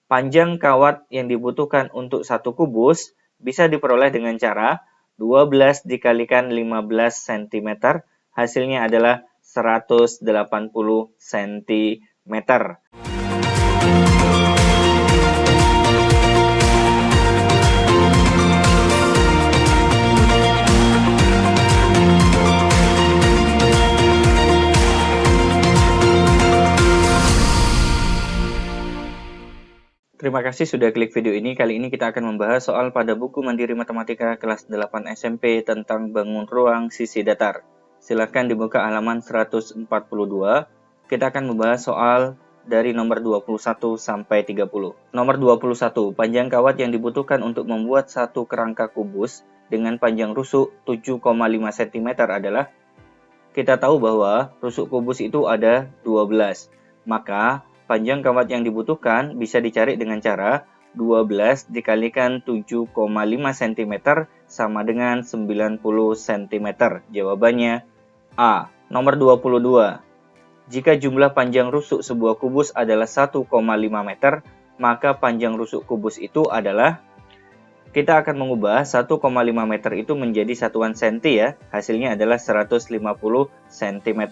Panjang kawat yang dibutuhkan untuk satu kubus bisa diperoleh dengan cara 12 dikalikan 15 cm, hasilnya adalah 180 cm. Terima kasih sudah klik video ini. Kali ini kita akan membahas soal pada buku Mandiri Matematika kelas 8 SMP tentang bangun ruang sisi datar. Silakan dibuka halaman 142. Kita akan membahas soal dari nomor 21 sampai 30. Nomor 21, panjang kawat yang dibutuhkan untuk membuat satu kerangka kubus dengan panjang rusuk 7,5 cm adalah, kita tahu bahwa rusuk kubus itu ada 12. Maka panjang kawat yang dibutuhkan bisa dicari dengan cara 12 dikalikan 7,5 cm sama dengan 90 cm. Jawabannya A. Nomor 22. Jika jumlah panjang rusuk sebuah kubus adalah 1,5 meter, maka panjang rusuk kubus itu adalah, kita akan mengubah 1,5 meter itu menjadi satuan senti ya. Hasilnya adalah 150 cm.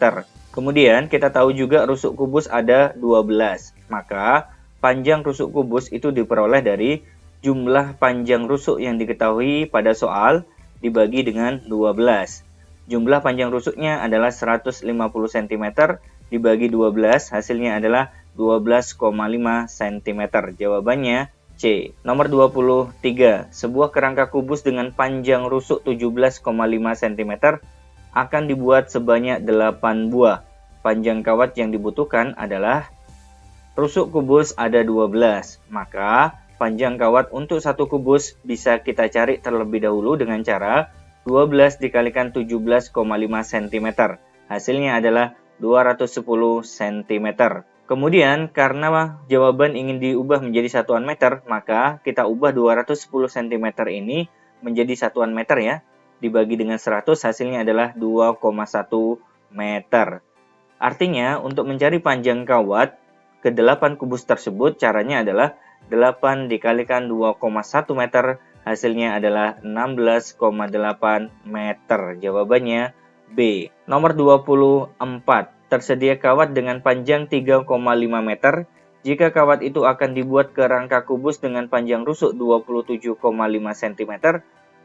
Kemudian kita tahu juga rusuk kubus ada 12. Maka panjang rusuk kubus itu diperoleh dari jumlah panjang rusuk yang diketahui pada soal dibagi dengan 12. Jumlah panjang rusuknya adalah 150 cm dibagi 12, hasilnya adalah 12,5 cm. Jawabannya C. Nomor 23. Sebuah kerangka kubus dengan panjang rusuk 17,5 cm akan dibuat sebanyak 8 buah. Panjang kawat yang dibutuhkan adalah, rusuk kubus ada 12. Maka panjang kawat untuk satu kubus bisa kita cari terlebih dahulu dengan cara 12 dikalikan 17,5 cm. Hasilnya adalah 210 cm. Kemudian, karena jawaban ingin diubah menjadi satuan meter, maka kita ubah 210 cm ini menjadi satuan meter ya. Dibagi dengan 100, hasilnya adalah 2,1 meter. Artinya, untuk mencari panjang kawat ke 8 kubus tersebut, caranya adalah 8 dikalikan 2,1 meter, hasilnya adalah 16,8 meter. Jawabannya B. Nomor 24. Tersedia kawat dengan panjang 3,5 meter. Jika kawat itu akan dibuat ke rangka kubus dengan panjang rusuk 27,5 cm,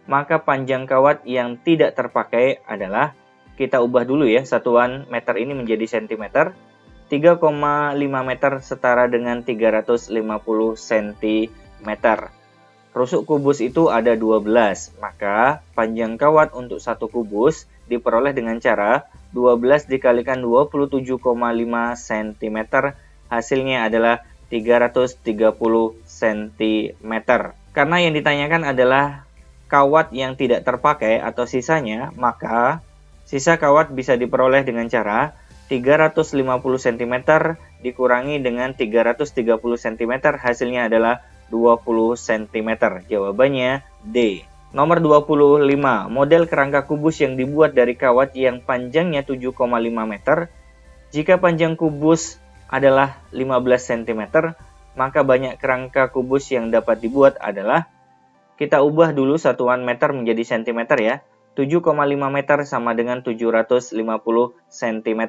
maka panjang kawat yang tidak terpakai adalah, kita ubah dulu ya satuan meter ini menjadi cm. 3,5 meter setara dengan 350 cm. Rusuk kubus itu ada 12, maka panjang kawat untuk satu kubus diperoleh dengan cara 12 dikalikan 27,5 cm, hasilnya adalah 330 cm. Karena yang ditanyakan adalah kawat yang tidak terpakai atau sisanya, maka sisa kawat bisa diperoleh dengan cara 350 cm dikurangi dengan 330 cm, hasilnya adalah 20 cm. Jawabannya D. Nomor 25. Model kerangka kubus yang dibuat dari kawat yang panjangnya 7,5 meter. Jika panjang kubus adalah 15 cm, maka banyak kerangka kubus yang dapat dibuat adalah, kita ubah dulu satuan meter menjadi cm ya. 7,5 meter sama dengan 750 cm.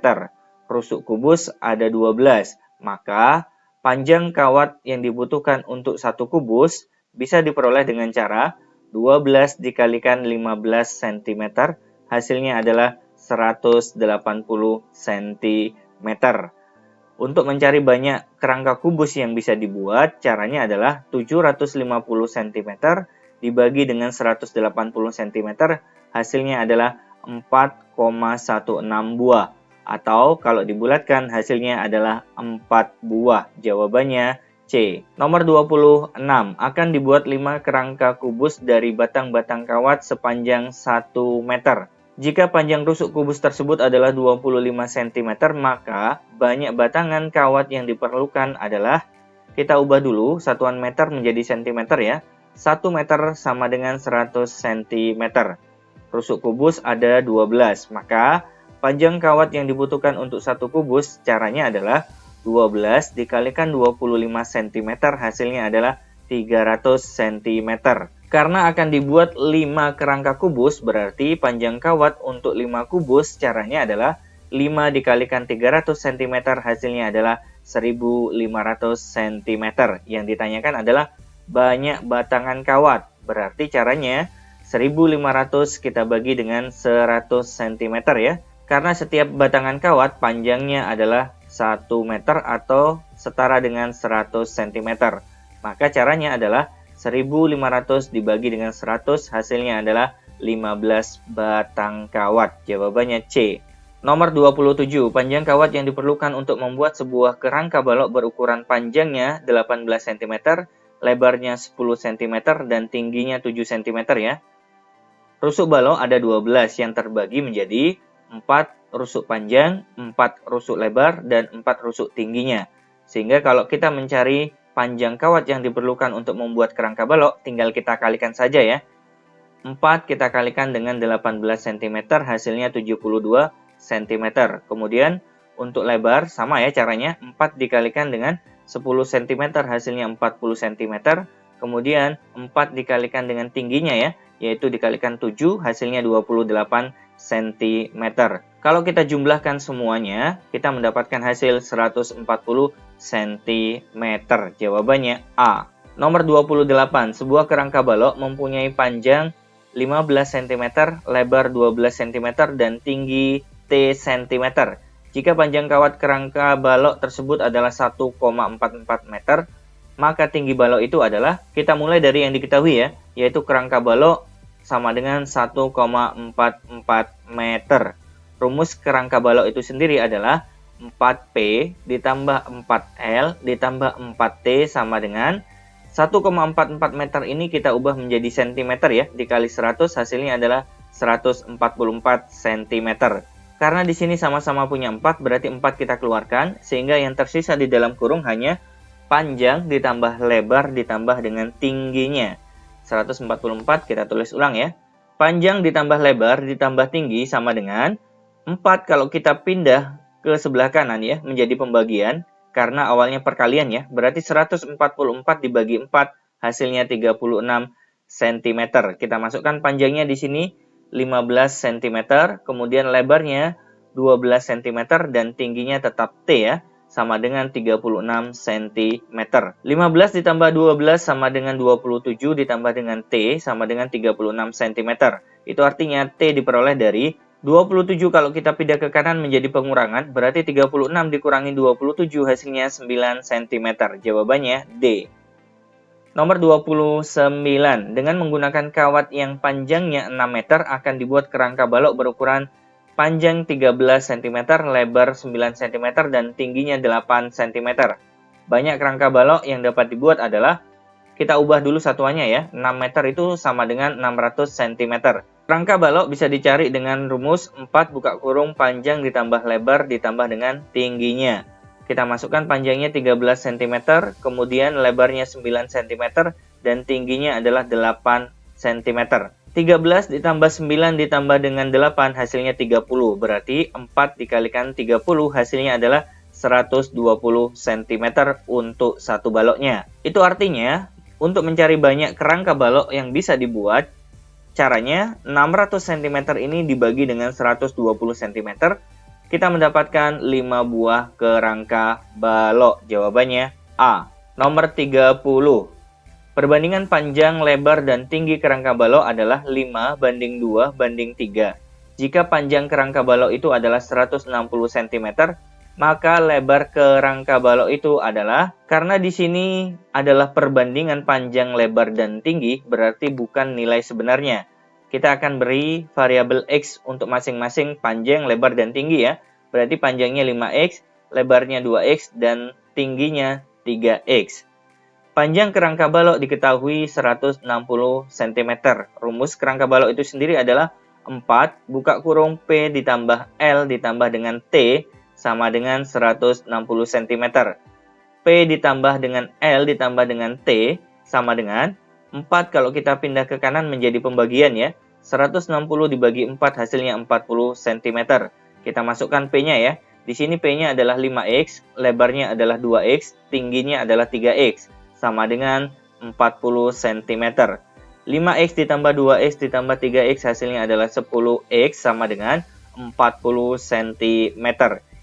Rusuk kubus ada 12, maka panjang kawat yang dibutuhkan untuk satu kubus bisa diperoleh dengan cara 12 dikalikan 15 cm, hasilnya adalah 180 cm. Untuk mencari banyak kerangka kubus yang bisa dibuat, caranya adalah 750 cm dibagi dengan 180 cm, hasilnya adalah 4,16 buah. Atau kalau dibulatkan hasilnya adalah 4 buah. Jawabannya C. Nomor 26. Akan dibuat 5 kerangka kubus dari batang-batang kawat sepanjang 1 meter. Jika panjang rusuk kubus tersebut adalah 25 cm, maka banyak batangan kawat yang diperlukan adalah, kita ubah dulu satuan meter menjadi cm ya. 1 meter sama dengan 100 cm. Rusuk kubus ada 12, maka panjang kawat yang dibutuhkan untuk satu kubus caranya adalah 12 dikalikan 25 cm hasilnya adalah 300 cm. Karena akan dibuat 5 kerangka kubus, berarti panjang kawat untuk 5 kubus caranya adalah 5 dikalikan 300 cm hasilnya adalah 1500 cm. Yang ditanyakan adalah banyak batangan kawat, berarti caranya 1500 kita bagi dengan 100 cm ya. Karena setiap batangan kawat panjangnya adalah 1 meter atau setara dengan 100 cm. Maka caranya adalah 1500 dibagi dengan 100 hasilnya adalah 15 batang kawat. Jawabannya C. Nomor 27, panjang kawat yang diperlukan untuk membuat sebuah kerangka balok berukuran panjangnya 18 cm, lebarnya 10 cm, dan tingginya 7 cm ya. Rusuk balok ada 12 yang terbagi menjadi 4 rusuk panjang, 4 rusuk lebar, dan 4 rusuk tingginya. Sehingga kalau kita mencari panjang kawat yang diperlukan untuk membuat kerangka balok, tinggal kita kalikan saja ya. 4 kita kalikan dengan 18 cm, hasilnya 72 cm. Kemudian untuk lebar sama ya caranya, 4 dikalikan dengan 10 cm, hasilnya 40 cm. Kemudian 4 dikalikan dengan tingginya ya, yaitu dikalikan 7, hasilnya 28 cm. Kalau kita jumlahkan semuanya, kita mendapatkan hasil 140 cm. Jawabannya A. Nomor 28, sebuah kerangka balok mempunyai panjang 15 cm, lebar 12 cm, dan tinggi T cm. Jika panjang kawat kerangka balok tersebut adalah 1,44 meter, maka tinggi balok itu adalah, kita mulai dari yang diketahui ya, yaitu kerangka balok sama dengan 1,44 meter. Rumus kerangka balok itu sendiri adalah 4P ditambah 4L ditambah 4T sama dengan 1,44 meter ini kita ubah menjadi cm ya, dikali 100 hasilnya adalah 144 cm. Karena di sini sama-sama punya 4, berarti 4 kita keluarkan, sehingga yang tersisa di dalam kurung hanya panjang ditambah lebar ditambah dengan tingginya. 144 kita tulis ulang ya. Panjang ditambah lebar ditambah tinggi sama dengan 4 kalau kita pindah ke sebelah kanan ya, menjadi pembagian. Karena awalnya perkalian ya, berarti 144 dibagi 4 hasilnya 36 cm. Kita masukkan panjangnya di sini 15 cm, kemudian lebarnya 12 cm dan tingginya tetap T ya, sama dengan 36 cm. 15 ditambah 12 sama dengan 27 ditambah dengan T sama dengan 36 cm. Itu artinya T diperoleh dari 27 kalau kita pindah ke kanan menjadi pengurangan, berarti 36 dikurangi 27 hasilnya 9 cm. Jawabannya D. Nomor 29, dengan menggunakan kawat yang panjangnya 6 meter akan dibuat kerangka balok berukuran panjang 13 cm, lebar 9 cm, dan tingginya 8 cm. Banyak kerangka balok yang dapat dibuat adalah, kita ubah dulu satuannya ya, 6 meter itu sama dengan 600 cm. Kerangka balok bisa dicari dengan rumus 4 buka kurung panjang ditambah lebar ditambah dengan tingginya. Kita masukkan panjangnya 13 cm, kemudian lebarnya 9 cm, dan tingginya adalah 8 cm. 13 ditambah 9 ditambah dengan 8 hasilnya 30, berarti 4 dikalikan 30 hasilnya adalah 120 cm untuk satu baloknya. Itu artinya, untuk mencari banyak kerangka balok yang bisa dibuat, caranya 600 cm ini dibagi dengan 120 cm, kita mendapatkan 5 buah kerangka balok. Jawabannya A. Nomor 30. Perbandingan panjang, lebar, dan tinggi kerangka balok adalah 5 banding 2 banding 3. Jika panjang kerangka balok itu adalah 160 cm, maka lebar kerangka balok itu adalah, karena di sini adalah perbandingan panjang, lebar, dan tinggi, berarti bukan nilai sebenarnya. Kita akan beri variabel X untuk masing-masing panjang, lebar, dan tinggi ya. Berarti panjangnya 5X, lebarnya 2X, dan tingginya 3X. Panjang kerangka balok diketahui 160 cm. Rumus kerangka balok itu sendiri adalah 4 buka kurung P ditambah L ditambah dengan T sama dengan 160 cm. P ditambah dengan L ditambah dengan T sama dengan 4 kalau kita pindah ke kanan menjadi pembagian ya. 160 dibagi 4 hasilnya 40 cm. Kita masukkan P-nya ya. Di sini P-nya adalah 5X, lebarnya adalah 2X, tingginya adalah 3X, sama dengan 40 cm. 5X ditambah 2X ditambah 3X hasilnya adalah 10X sama dengan 40 cm.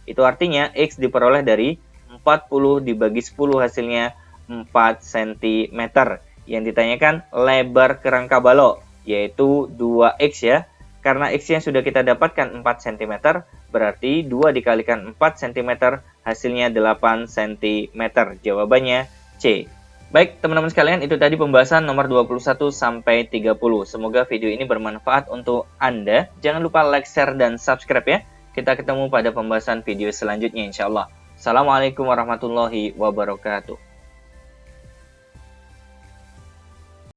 Itu artinya X diperoleh dari 40 dibagi 10 hasilnya 4 cm. Yang ditanyakan lebar kerangka balok, yaitu 2X ya. Karena X-nya sudah kita dapatkan 4 cm, berarti 2 dikalikan 4 cm hasilnya 8 cm. Jawabannya C. Baik, teman-teman sekalian, itu tadi pembahasan nomor 21 sampai 30. Semoga video ini bermanfaat untuk Anda. Jangan lupa like, share, dan subscribe ya. Kita ketemu pada pembahasan video selanjutnya insya Allah. Assalamualaikum warahmatullahi wabarakatuh.